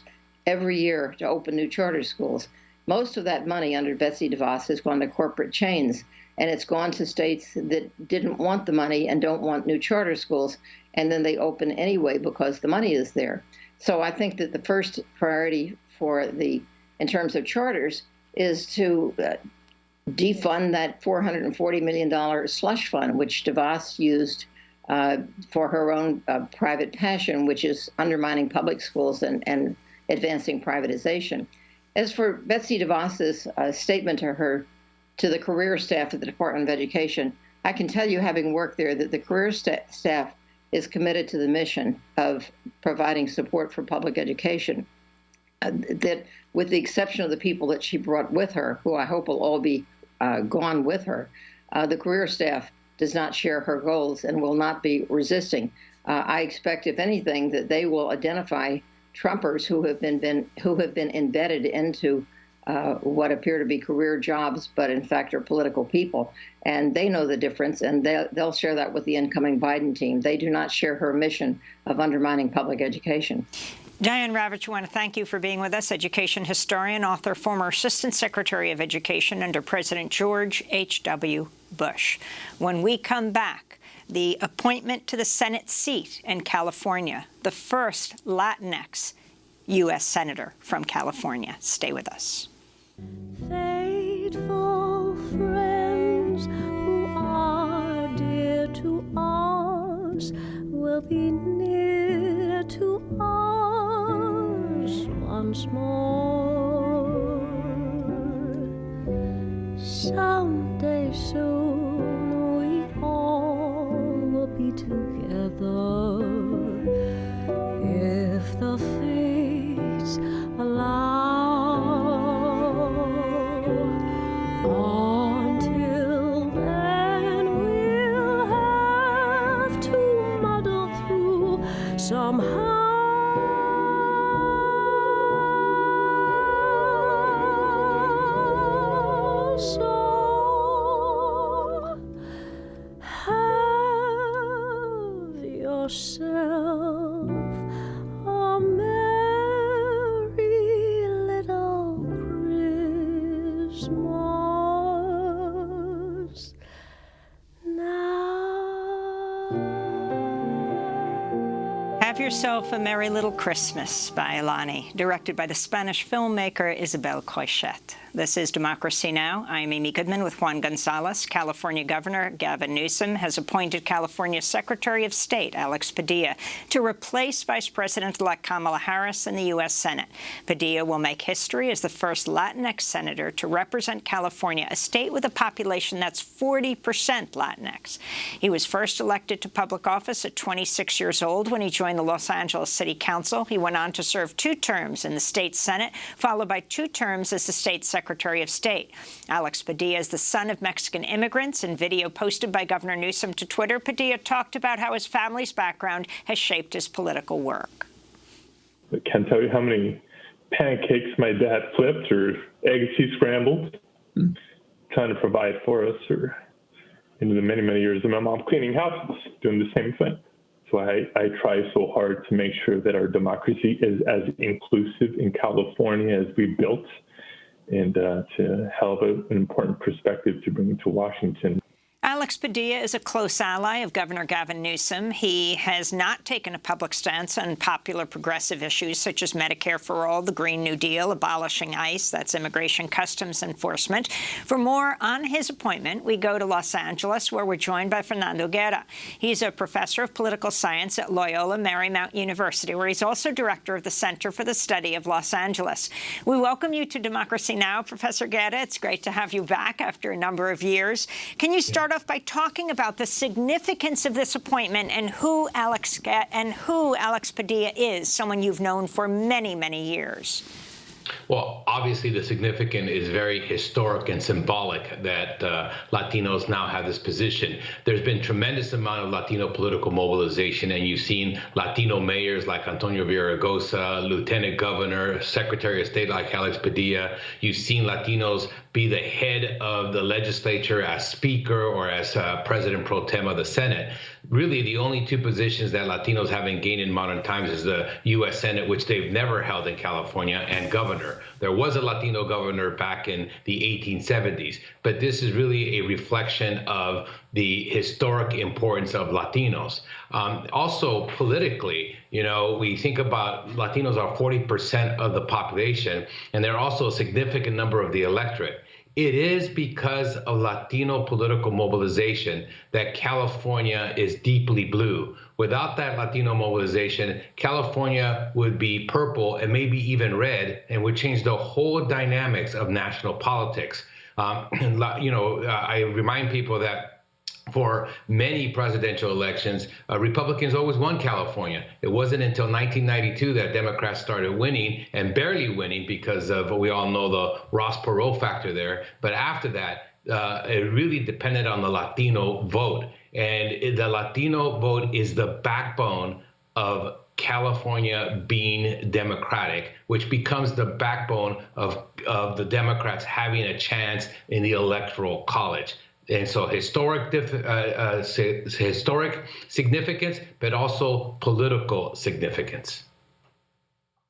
every year to open new charter schools. Most of that money under Betsy DeVos has gone to corporate chains, and it's gone to states that didn't want the money and don't want new charter schools, and then they open anyway because the money is there. So I think that the first priority in terms of charters is to defund that $440 million slush fund, which DeVos used for her own private passion, which is undermining public schools and advancing privatization. As for Betsy DeVos's statement to the career staff at the Department of Education, I can tell you, having worked there, that the career staff is committed to the mission of providing support for public education. That, with the exception of the people that she brought with her, who I hope will all be gone with her, the career staff does not share her goals and will not be resisting. I expect, if anything, that they will identify Trumpers who have been embedded into what appear to be career jobs, but in fact are political people. And they know the difference, and they'll share that with the incoming Biden team. They do not share her mission of undermining public education. Diane Ravitch, I want to thank you for being with us, education historian, author, former Assistant Secretary of Education under President George H.W. Bush. When we come back, the appointment to the Senate seat in California, the first Latinx U.S. Senator from California. Stay with us. Faithful friends who are dear to us will be near to us once more. Someday soon we all will be together if the fates allow. Until then, we'll have to muddle through somehow. So have yourself Have Yourself a Merry Little Christmas by Alani, directed by the Spanish filmmaker Isabel Coixet. This is Democracy Now! I'm Amy Goodman with Juan Gonzalez. California Governor Gavin Newsom has appointed California Secretary of State Alex Padilla to replace Vice President-elect Kamala Harris in the U.S. Senate. Padilla will make history as the first Latinx senator to represent California, a state with a population that's 40% Latinx. He was first elected to public office at 26 years old when he joined the Los Angeles City Council. He went on to serve 2 terms in the state Senate, followed by 2 terms as the state Secretary of State. Alex Padilla is the son of Mexican immigrants. In video posted by Governor Newsom to Twitter, Padilla talked about how his family's background has shaped his political work. I can't tell you how many pancakes my dad flipped or eggs he scrambled, trying to provide for us, or into the many, many years of my mom cleaning houses, doing the same thing. So I try so hard to make sure that our democracy is as inclusive in California as we built, and to have an important perspective to bring to Washington. Alex Padilla is a close ally of Governor Gavin Newsom. He has not taken a public stance on popular progressive issues such as Medicare for All, the Green New Deal, abolishing ICE, that's Immigration Customs Enforcement. For more on his appointment, we go to Los Angeles, where we're joined by Fernando Guerra. He's a professor of political science at Loyola Marymount University, where he's also director of the Center for the Study of Los Angeles. We welcome you to Democracy Now!, Professor Guerra. It's great to have you back after a number of years. Can you start off by talking about the significance of this appointment and who Alex Padilla is, someone you've known for many, many years? Well, obviously, the significance is very historic and symbolic that Latinos now have this position. There's been tremendous amount of Latino political mobilization, and you've seen Latino mayors like Antonio Villaraigosa, Lieutenant Governor, Secretary of State like Alex Padilla. You've seen Latinos be the head of the legislature as Speaker or as President pro tem of the Senate. Really, the only 2 positions that Latinos haven't gained in modern times is the U.S. Senate, which they've never held in California, and governor. There was a Latino governor back in the 1870s, but this is really a reflection of the historic importance of Latinos. Also, politically, we think about Latinos are 40% of the population, and they're also a significant number of the electorate. It is because of Latino political mobilization that California is deeply blue. Without that Latino mobilization, California would be purple and maybe even red, and would change the whole dynamics of national politics. I remind people that for many presidential elections, Republicans always won California. It wasn't until 1992 that Democrats started winning, and barely winning because of, we all know, the Ross Perot factor there. But after that, it really depended on the Latino vote. And the Latino vote is the backbone of California being democratic, which becomes the backbone of the Democrats having a chance in the Electoral College. And so historic significance, but also political significance.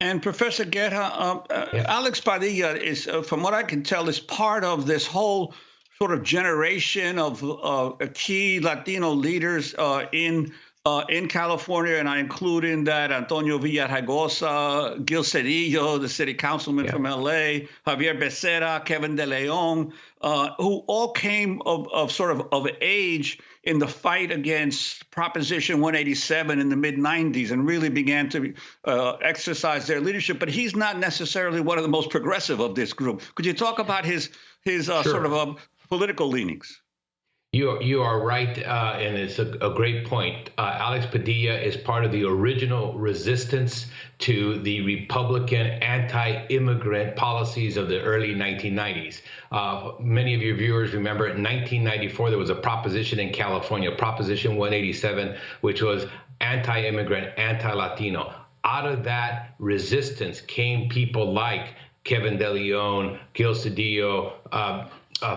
And Professor Guerra, Alex Padilla is, from what I can tell, is part of this whole sort of generation of key Latino leaders in California, and I include in that Antonio Villaraigosa, Gil Cedillo, the city councilman from L.A., Javier Becerra, Kevin De Leon, who all came of age in the fight against Proposition 187 in the mid-'90s, and really began to exercise their leadership. But he's not necessarily one of the most progressive of this group. Could you talk about his sort of political leanings? You are right, and it's a great point. Alex Padilla is part of the original resistance to the Republican anti-immigrant policies of the early 1990s. Many of your viewers remember in 1994, there was a proposition in California, Proposition 187, which was anti-immigrant, anti-Latino. Out of that resistance came people like Kevin De Leon, Gil Cedillo,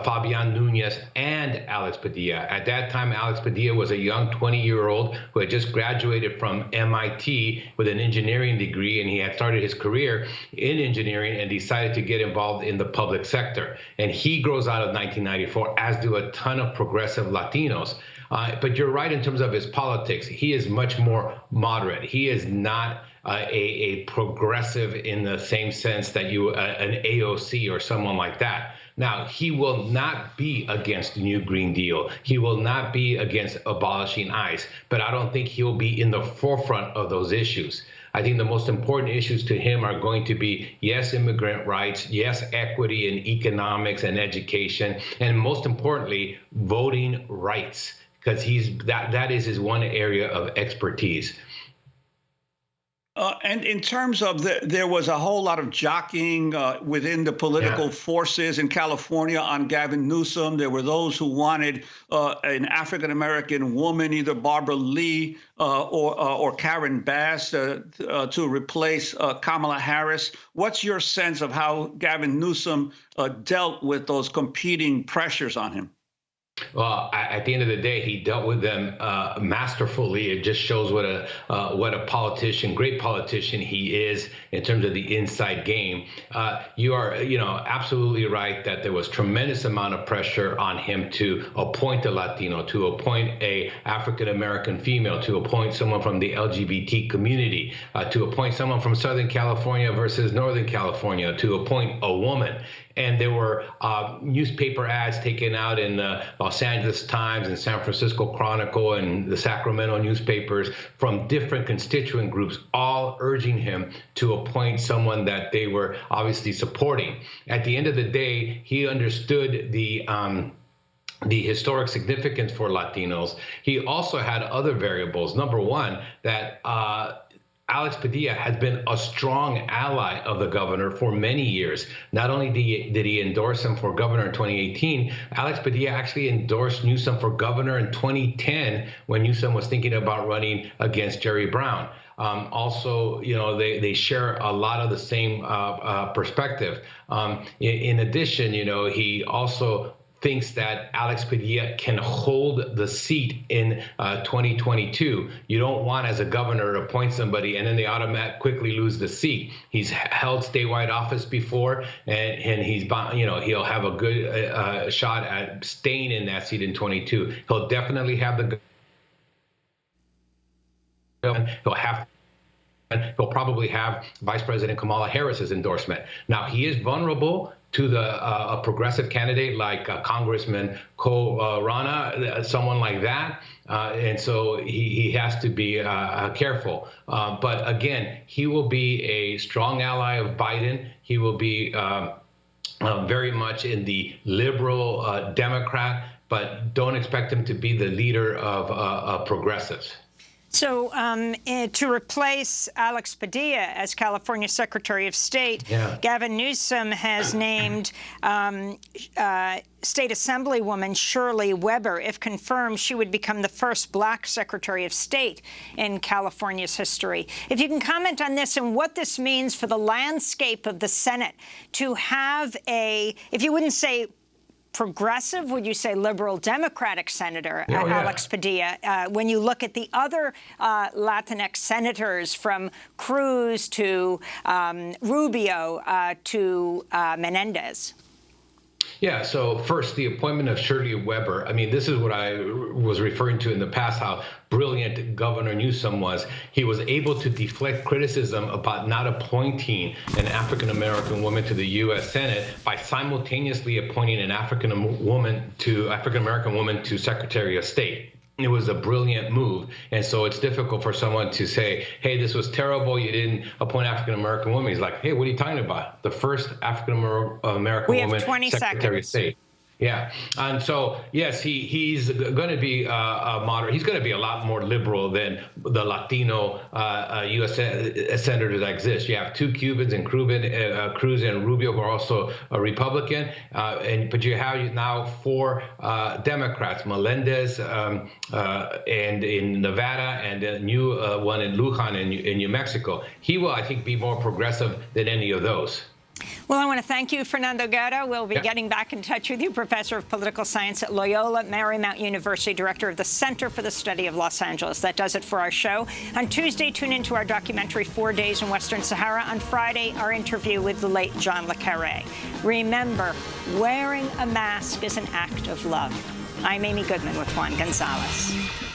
Fabian Nunez, and Alex Padilla. At that time, Alex Padilla was a young 20-year-old who had just graduated from MIT with an engineering degree, and he had started his career in engineering and decided to get involved in the public sector. And he grows out of 1994, as do a ton of progressive Latinos. But you're right in terms of his politics. He is much more moderate. He is not a progressive in the same sense that an AOC or someone like that. Now, he will not be against the new Green Deal. He will not be against abolishing ICE, but I don't think he'll be in the forefront of those issues. I think the most important issues to him are going to be, yes, immigrant rights, yes, equity in economics and education, and most importantly, voting rights, because that is his one area of expertise. And in terms of there was a whole lot of jockeying within the political forces in California on Gavin Newsom. There were those who wanted an African-American woman, either Barbara Lee or Karen Bass, to replace Kamala Harris. What's your sense of how Gavin Newsom dealt with those competing pressures on him? Well, at the end of the day, he dealt with them masterfully. It just shows what a politician, great politician he is in terms of the inside game. You are, absolutely right that there was tremendous amount of pressure on him to appoint a Latino, to appoint a African-American female, to appoint someone from the LGBT community, to appoint someone from Southern California versus Northern California, to appoint a woman. And there were newspaper ads taken out in the Los Angeles Times and San Francisco Chronicle and the Sacramento newspapers from different constituent groups, all urging him to appoint someone that they were obviously supporting. At the end of the day, he understood the historic significance for Latinos. He also had other variables. Number one, that Alex Padilla has been a strong ally of the governor for many years. Not only did he endorse him for governor in 2018, Alex Padilla actually endorsed Newsom for governor in 2010 when Newsom was thinking about running against Jerry Brown. Also, they share a lot of the same perspective. In addition, he also thinks that Alex Padilla can hold the seat in 2022. You don't want, as a governor, to appoint somebody and then they automatically quickly lose the seat. He's held statewide office before, and he'll have a good shot at staying in that seat in 22. He'll definitely have he'll probably have Vice President Kamala Harris's endorsement. Now, he is vulnerable to a progressive candidate like Congressman Rana, someone like that. And so he has to be careful. But again, he will be a strong ally of Biden. He will be very much in the liberal Democrat, but don't expect him to be the leader of progressives. So to replace Alex Padilla as California Secretary of State, Gavin Newsom has named State Assemblywoman Shirley Weber. If confirmed, she would become the first Black Secretary of State in California's history. If you can comment on this and what this means for the landscape of the Senate to have if you wouldn't say progressive, would you say liberal Democratic Senator Alex Padilla? When you look at the other Latinx senators, from Cruz to Rubio to Menendez. Yeah, so first, the appointment of Shirley Weber. I mean, this is what I was referring to in the past, how brilliant Governor Newsom was. He was able to deflect criticism about not appointing an African-American woman to the U.S. Senate by simultaneously appointing an African-American woman to Secretary of State. It was a brilliant move. And so it's difficult for someone to say, hey, this was terrible, you didn't appoint African-American woman. He's like, hey, what are you talking about? The first African-American woman Secretary of State. Yeah. And so, yes, he's going to be a moderate. He's going to be a lot more liberal than the Latino U.S. senators that exist. You have two Cubans, and Cruz and Rubio, who are also a Republican. But you have now four Democrats, Melendez and in Nevada, and a new one in Lujan in New Mexico. He will, I think, be more progressive than any of those. Well, I want to thank you, Fernando Guerra. We'll be getting back in touch with you, Professor of Political Science at Loyola Marymount University, Director of the Center for the Study of Los Angeles. That does it for our show. On Tuesday, tune into our documentary 4 Days in Western Sahara. On Friday, our interview with the late John le Carré. Remember, wearing a mask is an act of love. I'm Amy Goodman with Juan Gonzalez.